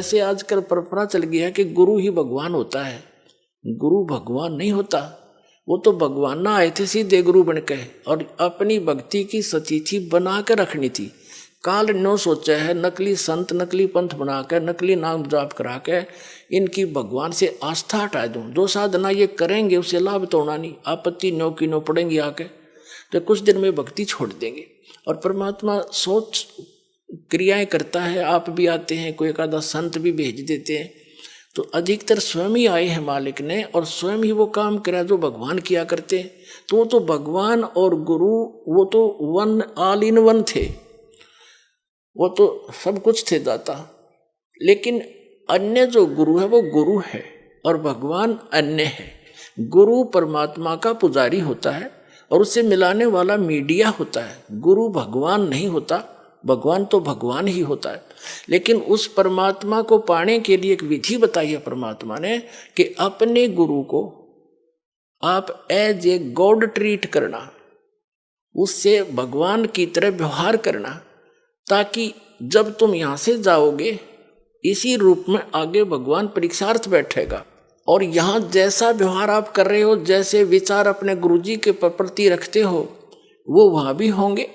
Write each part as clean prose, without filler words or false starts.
वैसे आजकल परंपरा चल गई है कि गुरु ही भगवान होता है। गुरु भगवान नहीं होता, वो तो भगवान ना आए थे सीधे गुरु बन के, और अपनी भक्ति की सतिथि बना के रखनी थी। काल नो सोचा है नकली संत नकली पंथ बना के नकली नाम जाप करा के इनकी भगवान से आस्था हटा दूं। जो साधना ये करेंगे उससे लाभ तो होना नहीं, आपत्ति नो की नो पड़ेंगी आके, तो कुछ दिन में भक्ति छोड़ देंगे। और परमात्मा सोच क्रियाएं करता है, आप भी आते हैं, कोई एक आधा संत भी भेज देते हैं, तो अधिकतर स्वयं ही आए हैं मालिक ने, और स्वयं ही वो काम करा जो भगवान किया करते हैं। तो वो तो भगवान और गुरु वो तो वन ऑल इन वन थे, वो तो सब कुछ थे दाता। लेकिन अन्य जो गुरु है वो गुरु है और भगवान अन्य है। गुरु परमात्मा का पुजारी होता है और उससे मिलाने वाला मीडिया होता है। गुरु भगवान नहीं होता, भगवान तो भगवान ही होता है। लेकिन उस परमात्मा को पाने के लिए एक विधि बताई है परमात्मा ने कि अपने गुरु को आप एज ए गॉड ट्रीट करना, उससे भगवान की तरह व्यवहार करना, ताकि जब तुम यहां से जाओगे इसी रूप में आगे भगवान परीक्षार्थ बैठेगा। और यहां जैसा व्यवहार आप कर रहे हो, जैसे विचार अपने गुरुजी के प्रति रखते हो, वो वहां भी होंगे।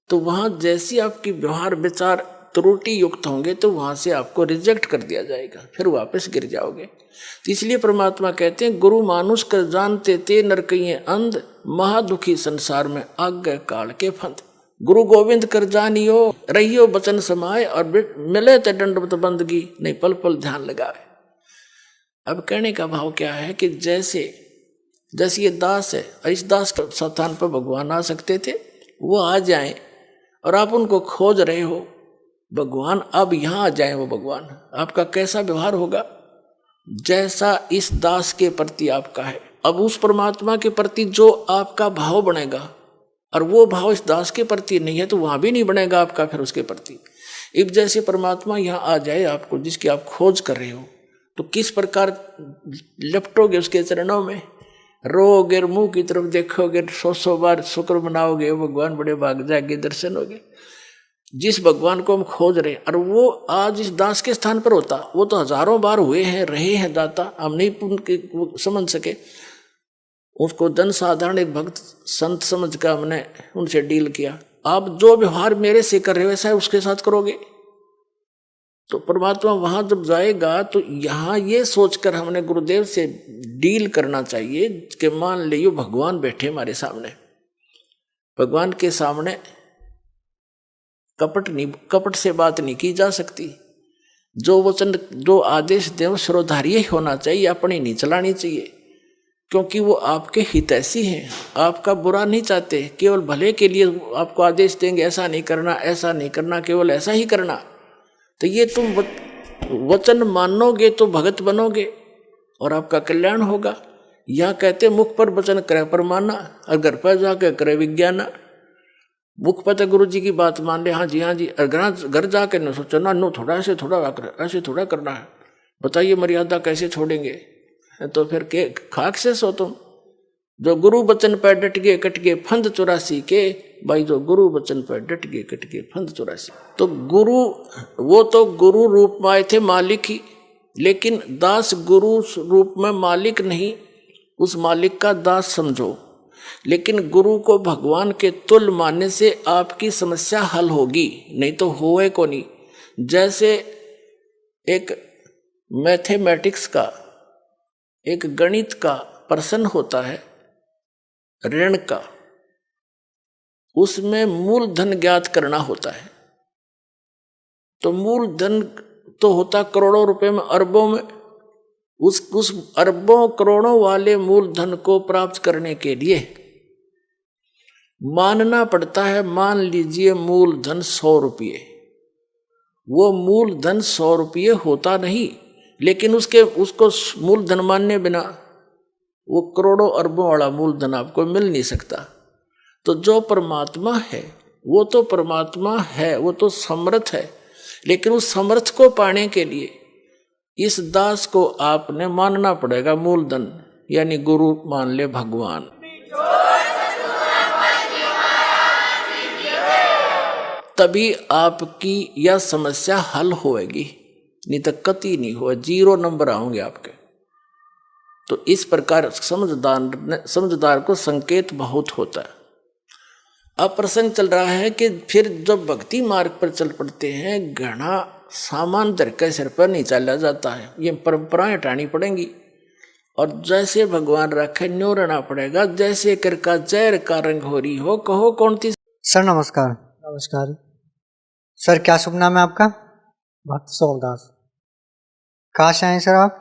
तो वहां जैसी आपकी व्यवहार विचार त्रुटि युक्त होंगे तो वहां से आपको रिजेक्ट कर दिया जाएगा, फिर वापस गिर जाओगे। तो इसलिए परमात्मा कहते हैं गुरु मानुष कर जानते ते नरकइये अंध, महादुखी संसार में आज्ञा काल के फंद। गुरु गोविंद कर जानियो रहियो बचन समाए, और मिले ते दंडवत बंदगी नहीं पल पल ध्यान लगाए। अब कहने का भाव क्या है कि जैसे ये दास है, इस दास के स्थान पर भगवान आ सकते थे, वो आ जाएं, और आप उनको खोज रहे हो भगवान अब यहां आ जाए, वो भगवान आपका कैसा व्यवहार होगा, जैसा इस दास के प्रति आपका है। अब उस परमात्मा के प्रति जो आपका भाव बनेगा, और वो भाव इस दास के प्रति नहीं है, तो वहां भी नहीं बनेगा आपका फिर उसके प्रति। अब जैसे परमात्मा यहाँ आ जाए आपको, जिसकी आप खोज कर रहे हो, तो किस प्रकार लपटोगे उसके चरणों में, रोगे, मुंह की तरफ देखोगे, 100 बार शुक्र मनाओगे, भगवान बड़े भाग जाएंगे, दर्शन होगे। जिस भगवान को हम खोज रहे हैं, और वो आज इस दास के स्थान पर होता, वो तो हजारों बार हुए हैं, रहे हैं दाता, हम नहीं समझ सके। उसको जन साधारण एक भक्त संत समझ कर हमने उनसे डील किया। आप जो व्यवहार मेरे से कर रहे हो ऐसा उसके साथ करोगे, तो परमात्मा वहां जब जाएगा तो यहाँ ये सोचकर हमने गुरुदेव से डील करना चाहिए कि मान लियो भगवान बैठे हमारे सामने, भगवान के सामने कपट से बात नहीं की जा सकती। जो वचन जो आदेश देव श्रोधार्य ही होना चाहिए, अपनी नहीं चलानी चाहिए, क्योंकि वो आपके हितैषी हैं, आपका बुरा नहीं चाहते, केवल भले के लिए आपको आदेश देंगे, ऐसा नहीं करना, ऐसा नहीं करना, केवल ऐसा ही करना। तो ये तुम वचन मानोगे तो भगत बनोगे और आपका कल्याण होगा। यहाँ कहते मुख पर वचन करे पर माना, और घर पर जाके करे विज्ञाना। मुख पर तो गुरु जी की बात मान ले, हाँ जी हाँ जी, और घर जाके न सोचो ना, नो थोड़ा ऐसे थोड़ा करना है, बताइए मर्यादा कैसे छोड़ेंगे, तो फिर के खाक से सो तुम। जो गुरु वचन पर डट गए कट गए फंद 84 के, भाई जो गुरु वचन पर डट गए कट गए फंद 84। तो गुरु वो तो गुरु रूप में आए थे मालिक ही, लेकिन दास गुरु रूप में मालिक नहीं, उस मालिक का दास समझो। लेकिन गुरु को भगवान के तुल मानने से आपकी समस्या हल होगी, नहीं तो होए को नहीं। जैसे एक मैथमेटिक्स का, एक गणित का प्रश्न होता है ऋण का, उसमें मूलधन ज्ञात करना होता है। तो मूलधन तो होता करोड़ों रुपए में, अरबों में। उस अरबों करोड़ों वाले मूलधन को प्राप्त करने के लिए मानना पड़ता है, मान लीजिए मूलधन 100 रुपये। वो मूलधन 100 रुपये होता नहीं, लेकिन उसको मूलधन मानने बिना वो करोड़ों अरबों वाला मूलधन आपको मिल नहीं सकता। तो जो परमात्मा है वो तो परमात्मा है, वो तो समर्थ है, लेकिन उस समर्थ को पाने के लिए इस दास को आपने मानना पड़ेगा मूलधन, यानी गुरु मान ले भगवान। तभी आपकी यह समस्या हल होएगी। नहीं तो कति नहीं हुआ, 0 नंबर आओगे आपके। तो इस प्रकार समझदार को संकेत बहुत होता है। अब प्रसंग चल रहा है कि फिर जब भक्ति मार्ग पर चल पड़ते हैं, घना सामान धर के सिर पर नहीं चला जाता है, ये परंपराएं हटानी पड़ेंगी। और जैसे भगवान रखे न्यो रहना पड़ेगा, जैसे कर का जहर का रंग हो रही हो, कहो कौन थी। सर नमस्कार। नमस्कार सर, क्या शुभ नाम है आपका? भक्त सोमदास। कहाँ से आए सर आप?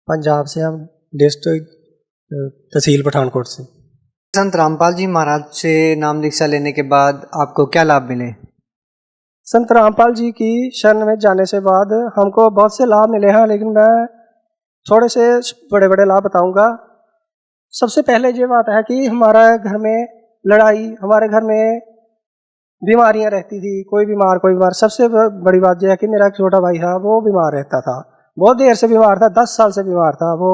पंजाब से, हम डिस्ट्रिक्ट तहसील पठानकोट से। संत रामपाल जी महाराज से नाम दीक्षा लेने के बाद आपको क्या लाभ मिले? संत रामपाल जी की शरण में जाने से बाद हमको बहुत से लाभ मिले हैं, लेकिन मैं थोड़े से बड़े बड़े लाभ बताऊंगा। सबसे पहले ये बात है कि हमारे घर में लड़ाई, हमारे घर में बीमारियां रहती थी, कोई बीमार। सबसे बड़ी बात यह है कि मेरा एक छोटा भाई था, वो बीमार रहता था, बहुत देर से बीमार था, 10 साल से बीमार था। वो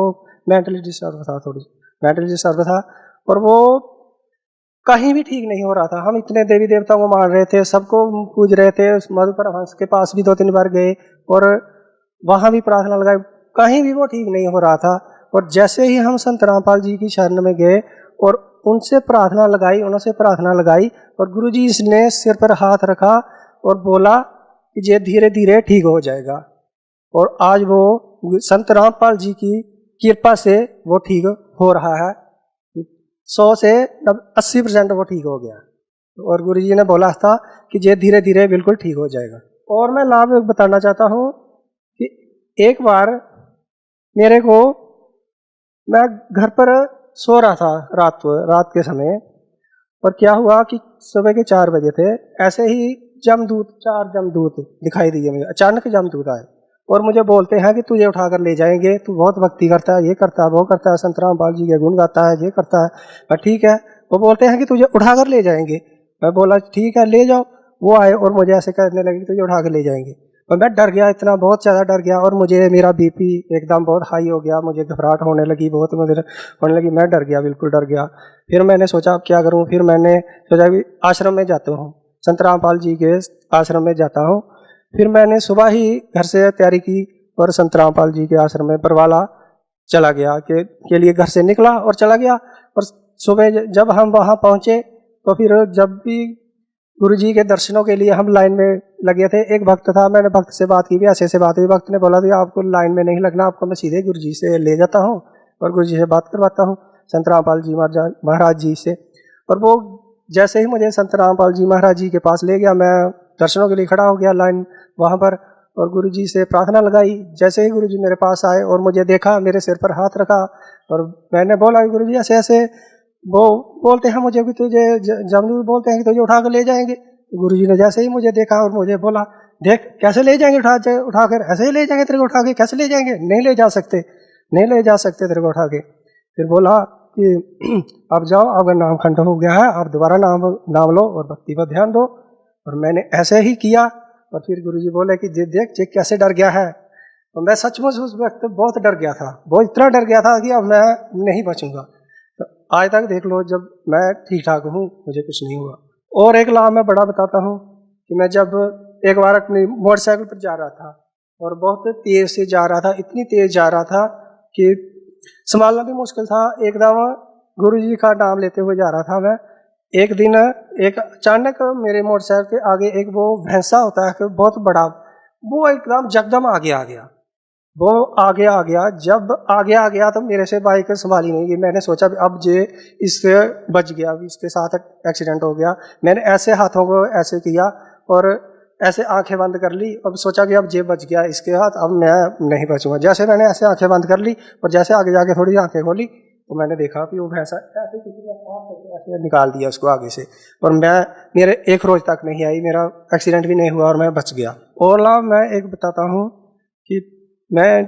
मेंटली डिस्टर्ब था और वो कहीं भी ठीक नहीं हो रहा था। हम इतने देवी देवताओं को मान रहे थे, सबको पूज रहे थे, मधु परमहंस के पास भी 2-3 बार गए और वहाँ भी प्रार्थना लगाई, कहीं भी वो ठीक नहीं हो रहा था। और जैसे ही हम संत रामपाल जी की शरण में गए और उनसे प्रार्थना लगाई और गुरुजी ने सिर पर हाथ रखा और बोला कि ये धीरे धीरे ठीक हो जाएगा। और आज वो संत रामपाल जी की कृपा से वो ठीक हो रहा है, 100 से 80% वो ठीक हो गया। और गुरुजी ने बोला था कि ये धीरे धीरे बिल्कुल ठीक हो जाएगा। और मैं लाभ बताना चाहता हूँ कि एक बार मैं घर पर सो रहा था रात के समय, और क्या हुआ कि सुबह के 4 बजे थे, ऐसे ही 4 जमदूत दिखाई दिए मुझे। अचानक जमदूत आए और मुझे बोलते हैं कि तुझे उठाकर ले जाएंगे, तू बहुत भक्ति करता है, ये करता है, वो करता है, संत रामपाल जी के गुण गाता है, ये करता है। मैं ठीक है, वो बोलते हैं कि तुझे उठाकर ले जाएंगे। मैं बोला ठीक है, ले जाओ। वो आए और मुझे ऐसे कहने लगे कि तुझे उठाकर ले जाएंगे। और मैं डर गया, इतना बहुत ज़्यादा डर गया, और मुझे मेरा बीपी एकदम बहुत हाई हो गया, मुझे घबराहट होने लगी, बहुत मुझे होने लगी। मैं डर गया, बिल्कुल डर गया। फिर मैंने सोचा अब क्या करूं। फिर मैंने सोचा कि आश्रम में जाता हूं, संत रामपाल जी के आश्रम में जाता हूं। फिर मैंने सुबह ही घर से तैयारी की और संत रामपाल जी के आश्रम में बरवाला चला गया के लिए घर से निकला और चला गया। और सुबह जब हम वहाँ पहुँचे तो फिर जब भी गुरु जी के दर्शनों के लिए हम लाइन में लगे थे, एक भक्त था, मैंने भक्त से बात की भी, ऐसे बात हुई। भक्त ने बोला कि आपको लाइन में नहीं लगना, आपको मैं सीधे गुरु जी से ले जाता हूँ और गुरु जी से बात करवाता हूँ, संत रामपाल जी महाराज जी से। और वो जैसे ही मुझे संत रामपाल जी महाराज जी के पास ले गया, मैं दर्शनों के लिए खड़ा हो गया लाइन वहाँ पर, और गुरु जी से प्रार्थना लगाई। जैसे ही गुरु जी मेरे पास आए और मुझे देखा, मेरे सिर पर हाथ रखा और मैंने बोला गुरु जी ऐसे ऐसे, वो बोलते हैं मुझे कि तुझे जमदूत बोलते हैं कि तुझे उठा कर ले जाएंगे। गुरु जी ने जैसे ही मुझे देखा और मुझे बोला देख कैसे ले जाएंगे, उठा कर ऐसे ही ले जाएंगे, तेरे को उठा के कैसे ले जाएंगे, नहीं ले जा सकते तेरे को उठा के। फिर बोला कि अब जाओ, आपका नाम खंड हो गया है, आप दोबारा नाम लो और भक्ति पर ध्यान दो। और मैंने ऐसे ही किया। और फिर गुरु जी बोले कि देख कैसे डर गया है। तो मैं सचमुच उस वक्त बहुत डर गया था, बहुत इतना डर गया था कि अब मैं नहीं बचूंगा। तो आज तक देख लो, जब मैं ठीक ठाक हूँ, मुझे कुछ नहीं हुआ। और एक लाभ मैं बड़ा बताता हूँ कि मैं जब एक बार अपनी मोटरसाइकिल पर जा रहा था और बहुत तेज से जा रहा था, इतनी तेज जा रहा था कि संभालना भी मुश्किल था। एकदम गुरु जी का नाम लेते हुए जा रहा था मैं। एक दिन एक अचानक मेरे मोटरसाइकिल के आगे एक वो भैंसा होता है बहुत बड़ा, वो एकदम जगदम आगे आ गया। वो आगे आ गया, जब आगे आ गया तो मेरे से बाइक संभाली नहीं गई। मैंने सोचा अब जे इससे बच गया, इसके साथ एक्सीडेंट हो गया। मैंने ऐसे हाथों को ऐसे किया और ऐसे आंखें बंद कर ली, अब सोचा कि अब जे बच गया इसके हाथ, अब मैं नहीं बचूंगा। जैसे मैंने ऐसे आंखें बंद कर ली और जैसे आगे जाके थोड़ी आंखें खोली तो मैंने देखा कि वो भैंसा ऐसे किसी ने ऐसे निकाल दिया उसको आगे से, और मेरे 1 रोज तक नहीं आई, मेरा एक्सीडेंट भी नहीं हुआ और मैं बच गया। और लाभ मैं एक बताता हूँ कि मैं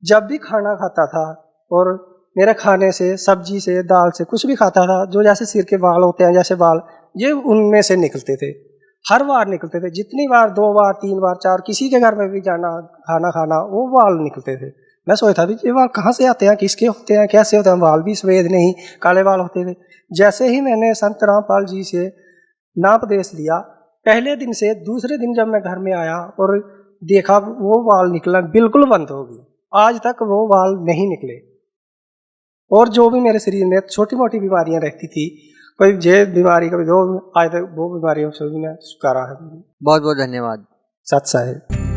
जब भी खाना खाता था और मेरे खाने से, सब्जी से, दाल से कुछ भी खाता था, जो जैसे सिर के बाल होते हैं, जैसे बाल, ये उनमें से निकलते थे, हर बार निकलते थे। जितनी बार, 2 बार, 3 बार, 4, किसी के घर में भी जाना, खाना खाना, वो बाल निकलते थे। मैं सोचता था ये बाल कहाँ से आते हैं, किसके होते हैं, कैसे होते हैं। बाल भी सफेद नहीं, काले बाल होते थे। जैसे ही मैंने संत रामपाल जी से नापदेश लिया, पहले दिन से दूसरे दिन जब मैं घर में आया और देखा वो बाल निकलना बिल्कुल बंद हो गई। आज तक वो बाल नहीं निकले। और जो भी मेरे शरीर में छोटी मोटी बीमारियां रहती थी, कोई जे बीमारी कभी जो आज तक वो बीमारियों से भी मैं छुटकारा है। बहुत बहुत धन्यवाद। सच है।